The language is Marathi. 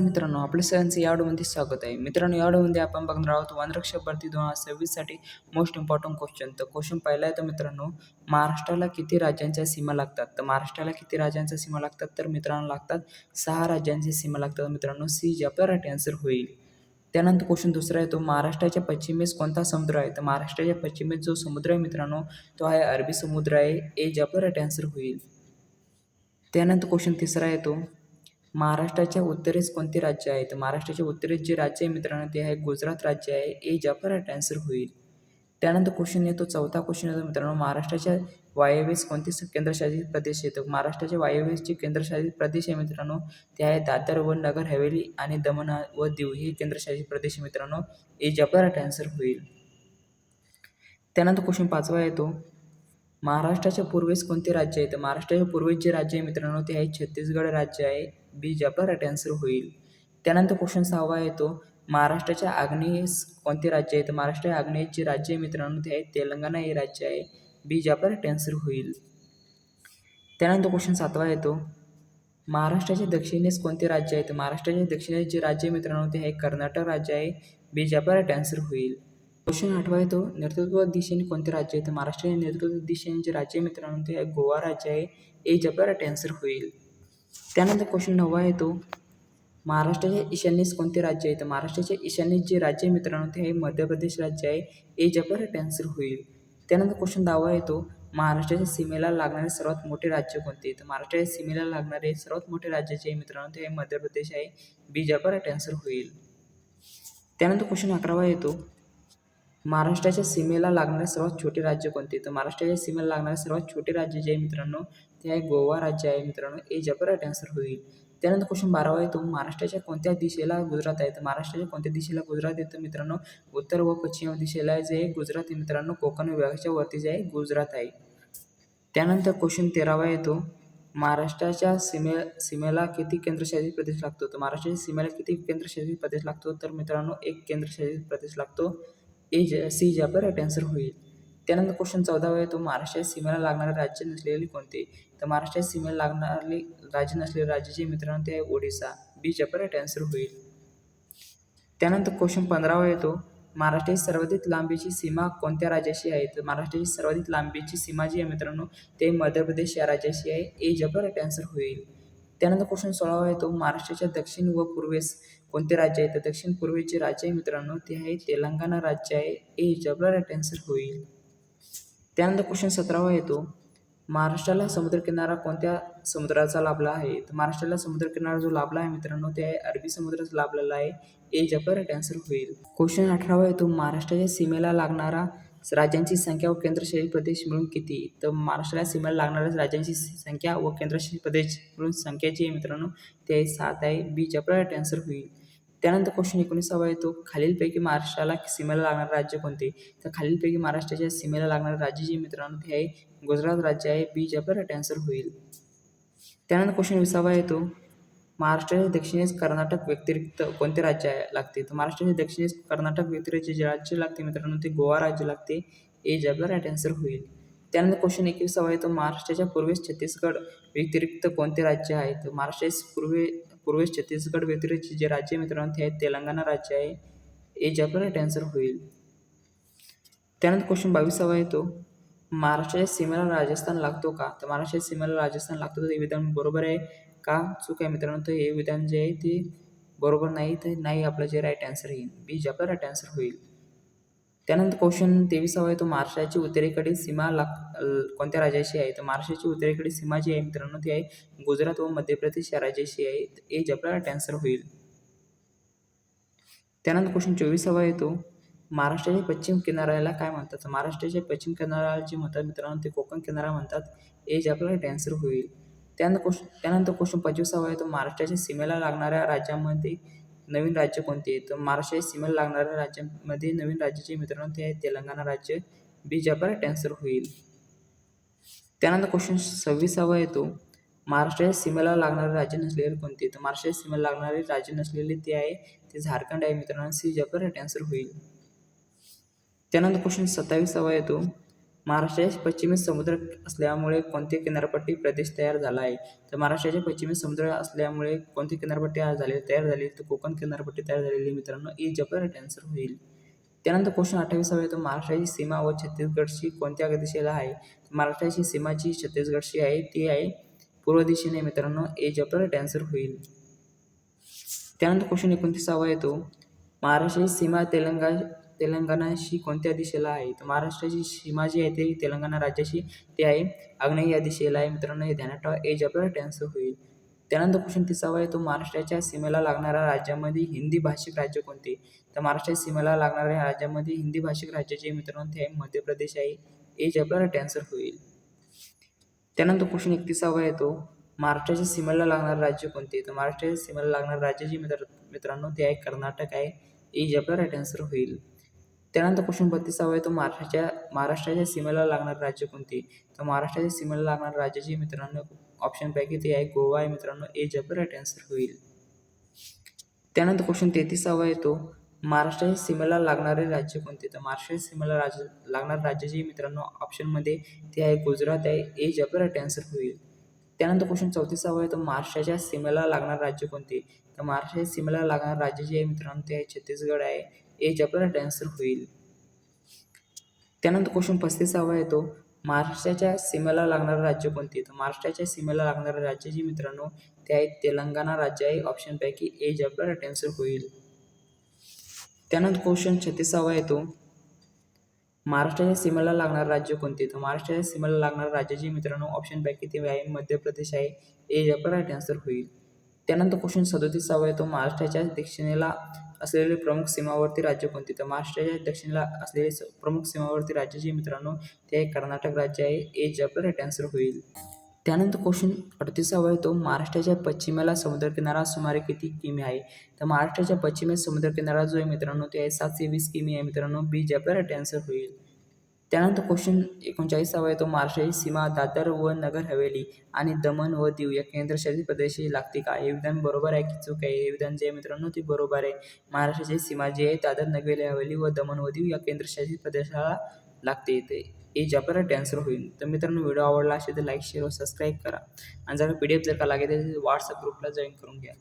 मित्रांनो, आपल्या सगळ्यांचं या ऑडिओमध्ये स्वागत आहे. मित्रांनो, या ऑडिओमध्ये आपण बघणार आहोत वनरक्षक भरती 2026 साठी मोस्ट इम्पॉर्टंट क्वेश्चन. तर क्वेश्चन पहिला आहे तर मित्रांनो, महाराष्ट्राला किती राज्यांच्या सीमा लागतात? तर महाराष्ट्राला किती राज्यांच्या सीमा लागतात? तर मित्रांनो लागतात 6 राज्यांची सीमा लागतात. मित्रांनो, सी जे आपला राईट आन्सर होईल. त्यानंतर क्वेश्चन दुसरा आहे तो महाराष्ट्राच्या पश्चिमेस कोणता समुद्र आहे? तर महाराष्ट्राच्या पश्चिमेस जो समुद्र आहे मित्रांनो, तो आहे अरबी समुद्र आहे. ए जे आपला राईट आन्सर होईल. त्यानंतर क्वेश्चन तिसरा आहे तो महाराष्ट्राच्या उत्तरेस कोणते राज्य आहे? तर महाराष्ट्राच्या उत्तरेस जे राज्य आहे मित्रांनो ते आहे गुजरात राज्य आहे. ए जाफर राईट आन्सर होईल. त्यानंतर क्वेश्चन येतो चौथा क्वेश्चन येतो मित्रांनो महाराष्ट्राच्या वायव्येस कोणते केंद्रशासित प्रदेश येतो? महाराष्ट्राच्या वायव्येस जे केंद्रशासित प्रदेश आहे मित्रांनो ते आहे दादर व नगर हवेली आणि दमण व दीव हे केंद्रशासित प्रदेश मित्रांनो. ए जाफर राईट आन्सर होईल. त्यानंतर क्वेश्चन पाचवा येतो महाराष्ट्राच्या पूर्वेस कोणते राज्य आहे? तर महाराष्ट्राच्या पूर्वेस जे राज्य आहे मित्रांनो ते आहे छत्तीसगड राज्य आहे. बी जे आपला राईट आन्सर होईल. त्यानंतर क्वेश्चन सहावा येतो महाराष्ट्राच्या आग्नेयेस कोणते राज्य आहे? तर महाराष्ट्राच्या आग्नेयेस जे राज्य आहे मित्रांनो ते आहे तेलंगणा हे राज्य आहे. बी जे आपला राईट आन्सर होईल. त्यानंतर क्वेश्चन सातवा येतो महाराष्ट्राच्या दक्षिणेस कोणते राज्य आहे? तर महाराष्ट्राच्या दक्षिणेस जे राज्य आहे मित्रांनो ते आहे कर्नाटक राज्य आहे. बी जे आपला राईट आन्सर होईल. क्वेश्चन आठवा येतो नेतृत्व दिशेने कोणते राज्य आहे? तर महाराष्ट्राच्या नेतृत्व दिशेने जे राज्य आहे मित्रांनो ते आहे गोवा राज्य आहे. ए जे आपला राईट आन्सर होईल. त्यानंतर क्वेश्चन नववा येतो महाराष्ट्राच्या ईशान्येस कोणते राज्य आहे? तर महाराष्ट्राच्या ईशान्येस जे राज्य आहे मित्रांनो ते आहे मध्य प्रदेश राज्य आहे. ए जे आपला राईट आन्सर होईल. त्यानंतर क्वेश्चन 10वा येतो महाराष्ट्राच्या सीमेला लागणारे सर्वात मोठे राज्य कोणते? तर महाराष्ट्राच्या सीमेला लागणारे सर्वात मोठे राज्य जे आहे मित्रांनो ते आहे मध्य प्रदेश आहे. बी जे आपला राईट आन्सर होईल. त्यानंतर क्वेश्चन 11वा येतो महाराष्ट्राच्या सीमेला लागणारे सर्वात छोटे राज्य कोणते? तर महाराष्ट्राच्या सीमेला लागणारे सर्वात छोटे राज्य जे आहे मित्रांनो ते आहे गोवा राज्य आहे मित्रांनो. ए जे आपला राईट आन्सर होईल. त्यानंतर क्वेश्चन 12वा येतो महाराष्ट्राच्या कोणत्या दिशेला गुजरात आहे? तर महाराष्ट्राच्या कोणत्या दिशेला गुजरात येतं मित्रांनो उत्तर व पश्चिम दिशेला जे आहे गुजरात आहे मित्रांनो कोकण विभागाच्या वरती जे आहे गुजरात आहे. त्यानंतर क्वेश्चन 13वा येतो महाराष्ट्राच्या सीमेला किती केंद्रशासित प्रदेश लागतो? तर महाराष्ट्राच्या सीमेला किती केंद्रशासित प्रदेश लागतो? तर मित्रांनो एक केंद्रशासित प्रदेश लागतो. सी जे आपला राईट आन्सर होईल. त्यानंतर क्वेश्चन 14वा येतो महाराष्ट्राच्या सीमेला लागणारे राज्य नसलेले कोणते? तर महाराष्ट्राच्या सीमेला लागणारे राज्य नसलेले राज्य जे मित्रांनो ते आहे ओडिसा. बी जे आपला राईट आन्सर होईल. त्यानंतर क्वेश्चन 15वा येतो महाराष्ट्राची सर्वाधिक लांबीची सीमा कोणत्या राज्याशी आहे? तर महाराष्ट्राची सर्वाधिक लांबीची सीमा जी आहे मित्रांनो ते मध्य प्रदेश या राज्याशी आहे. ए जे आपला राईट आन्सर होईल. त्यानंतर क्वेश्चन 16वा येतो महाराष्ट्राच्या दक्षिण व पूर्वेस कोणते राज्य आहे? तर दक्षिण पूर्वेचे राज्य आहे मित्रांनो ते आहे तेलंगणा राज्य आहे. ए जे आपला राईट आन्सर होईल. त्यानंतर क्वेश्चन 17वा येतो महाराष्ट्राला समुद्रकिनारा कोणत्या समुद्राचा लाभला आहे? तर महाराष्ट्राला समुद्रकिनारा जो लाभला आहे मित्रांनो ते आहे अरबी समुद्राचा लाभलेला आहे. ए जे आपला राईट आन्सर होईल. क्वेश्चन 18वा येतो महाराष्ट्राच्या सीमेला लागणारा राज्यांची संख्या व केंद्रशासित प्रदेश मिळून किती? तर महाराष्ट्राला सीमेला लागणाऱ्या राज्यांची संख्या व केंद्रशासित प्रदेश मिळून संख्या जी आहे मित्रांनो ते आहे 7 आहे. बी जे आपला राईट आन्सर होईल. त्यानंतर क्वेश्चन 19वा येतो खालीलपैकी महाराष्ट्राला सीमेला लागणारे राज्य कोणते? तर खालीलपैकी महाराष्ट्राच्या सीमेला लागणारे राज्य जे मित्रांनो ते आहे गुजरात राज्य आहे. बी जे आपला राईट आन्सर होईल. त्यानंतर क्वेश्चन 20वा येतो महाराष्ट्राच्या दक्षिणेस कर्नाटक व्यतिरिक्त कोणते राज्य लागते? तर महाराष्ट्राच्या दक्षिणेस कर्नाटक व्यतिरिक्त जे राज्य लागते मित्रांनो ते गोवा राज्य लागते. ए जे आपला राईट आन्सर होईल. त्यानंतर क्वेश्चन 21वा येतो महाराष्ट्राच्या पूर्वेस छत्तीसगड व्यतिरिक्त कोणते राज्य आहे? तर महाराष्ट्राच्या पूर्वेस छत्तीसगड व्यतिरिक्त जे राज्य मित्रांनो ते आहे तेलंगणा राज्य आहे. ए जे आपला राईट आन्सर होईल. त्यानंतर क्वेश्चन 22वा येतो महाराष्ट्राच्या सीमेला राजस्थान लागतो का? तर महाराष्ट्राच्या सीमेला राजस्थान लागतो तर हे विधान बरोबर आहे का चूक आहे मित्रांनो? तर हे विधान जे आहे ते बरोबर नाही. तर नाही आपलं जे राईट आन्सर येईल. बी जे आपला राईट आन्सर होईल. त्यानंतर क्वेश्चन 23वा येतो महाराष्ट्राची उत्तरेकडील सीमा कोणत्या राज्याशी आहे? तर महाराष्ट्राची उत्तरेकडील सीमा जी आहे मित्रांनो ती आहे गुजरात व मध्य प्रदेश या राज्याशी आहे. ए जे आपला राईट आन्सर होईल. त्यानंतर क्वेश्चन 24वा येतो महाराष्ट्राच्या पश्चिम किनाऱ्याला काय म्हणतात? तर महाराष्ट्राच्या पश्चिम किनाऱ्याला जे म्हणतात मित्रांनो ते कोकण किनारा म्हणतात. ए जे आपला राईट आन्सर होईल. त्यानंतर क्वेश्चन 25वा येतो महाराष्ट्राच्या सीमेला लागणाऱ्या राज्यामध्ये नवीन राज्य कोणते आहे? तर महाराष्ट्राच्या सीमेला लागणाऱ्या राज्यामध्ये नवीन राज्य जे मित्रांनो ते आहे तेलंगणा राज्य. बी जे आपला राईट आन्सर होईल. त्यानंतर क्वेश्चन 26वा येतो महाराष्ट्राच्या सीमेला लागणारे राज्य नसलेले कोणते? तर महाराष्ट्राच्या सीमेला लागणारे राज्य नसलेले ते आहे ते झारखंड आहे मित्रांनो. सी जे आपला राईट आन्सर होईल. त्यानंतर क्वेश्चन 27वा येतो महाराष्ट्राच्या पश्चिमेस समुद्र असल्यामुळे कोणते किनारपट्टी प्रदेश तयार झाला आहे? तर महाराष्ट्राच्या पश्चिमेस समुद्र असल्यामुळे कोणती किनारपट्टी तयार झाली? तर कोकण किनारपट्टी तयार झालेली मित्रांनो ई जबर आन्सर होईल. त्यानंतर क्वेश्चन 28 येतो महाराष्ट्राची सीमा व छत्तीसगडची कोणत्या दिशेला आहे? महाराष्ट्राची सीमा जी छत्तीसगडची आहे ती आहे पूर्व दिशेने मित्रांनो ए जबर आन्सर होईल. त्यानंतर क्वेश्चन 29 येतो महाराष्ट्राची सीमा तेलंगणाशी कोणत्या दिशेला आहे? तर महाराष्ट्राची सीमा जी आहे ती तेलंगणा राज्याशी ती आहे आग्नेय या दिशेला आहे मित्रांनो, हे ध्यानात ठेवा ए जबर आन्सर होईल. त्यानंतर क्वेश्चन 30 येतो महाराष्ट्राच्या सीमेला लागणाऱ्या राज्यामध्ये हिंदी भाषिक राज्य कोणते? तर महाराष्ट्राच्या सीमेला लागणाऱ्या राज्यामध्ये हिंदी भाषिक राज्य जे मित्रांनो ते आहे मध्य प्रदेश आहे, ए जबर आन्सर होईल. त्यानंतर क्वेश्चन 31 येतो महाराष्ट्राच्या सीमेला लागणारे राज्य कोणते? तर महाराष्ट्राच्या सीमेला लागणारे राज्य जे मित्रांनो ते आहे कर्नाटक आहे, ए जबर आन्सर होईल. त्यानंतर क्वेश्चन 32 येतो महाराष्ट्राच्या सीमेला लागणारे राज्य कोणते? तर महाराष्ट्राच्या सीमेला लागणारे राज्य जे मित्रांनो ऑप्शनपैकी ते आहे गोवा आहे मित्रांनो, ए जबर आन्सर होईल. त्यानंतर क्वेश्चन 33 येतो महाराष्ट्राच्या सीमेला लागणारे राज्य कोणते? तर महाराष्ट्राच्या सीमेला लागणारे राज्य जे मित्रांनो ऑप्शनमध्ये ते आहे गुजरात आहे, ए जबर आन्सर होईल. त्यानंतर क्वेश्चन 34 येतो महाराष्ट्राच्या सीमेला लागणारे राज्य कोणते? तर महाराष्ट्राच्या सीमेला लागणारे राज्य जे आहे मित्रांनो ते आहे छत्तीसगड आहे, ए जबर आन्सर होईल. त्यानंतर क्वेश्चन 35 येतो महाराष्ट्राच्या सीमेला लागणारे राज्य कोणते? तर महाराष्ट्राच्या सीमेला लागणारे राज्य जे मित्रांनो ते आहे तेलंगणा राज्य आहे, ऑप्शनपैकी ए जबर आन्सर होईल. त्यानंतर क्वेश्चन 36 येतो महाराष्ट्राच्या सीमेला लागणारे राज्य कोणते? तर महाराष्ट्राच्या सीमेला लागणारे राज्य जे मित्रांनो ऑप्शनपैकी ते आहे मध्य प्रदेश आहे, ए जबर आन्सर होईल. त्यानंतर क्वेश्चन 37 येतो महाराष्ट्राच्या दक्षिणेला असलेले प्रमुख सीमावर्ती राज्य कोणते? तर महाराष्ट्राच्या दक्षिणेला असलेले प्रमुख सीमावर्ती राज्य जे मित्रांनो ते आहे कर्नाटक राज्य आहे, ए जबर आन्सर होईल. त्यानंतर क्वेश्चन 38 येतो महाराष्ट्राच्या पश्चिमेला समुद्रकिनारा सुमारे किती किमी आहे? तर महाराष्ट्राच्या पश्चिमेस समुद्रकिनारा जो आहे मित्रांनो ते आहे 720 किमी आहे मित्रांनो, बी जबर आन्सर होईल. त्यानंतर क्वेश्चन 39 येतो महाराष्ट्राची सीमा दादर व नगर हवेली आणि दमण व दीव या केंद्रशासित प्रदेशाशी लागते का? हे विधान बरोबर आहे की चूक आहे? हे विधान जे आहे मित्रांनो ते बरोबर आहे. महाराष्ट्राची सीमा जी आहे दादर नगर हवेली व दमण व दीव या केंद्रशासित प्रदेशाला लागते येते, हे जबर आन्सर होईल. तर मित्रांनो व्हिडिओ आवडला असेल तर लाईक शेअर व सबस्क्राईब करा आणि जर PDF जर का लागेल तर व्हॉट्सअप ग्रुपला जॉईन करून घ्या.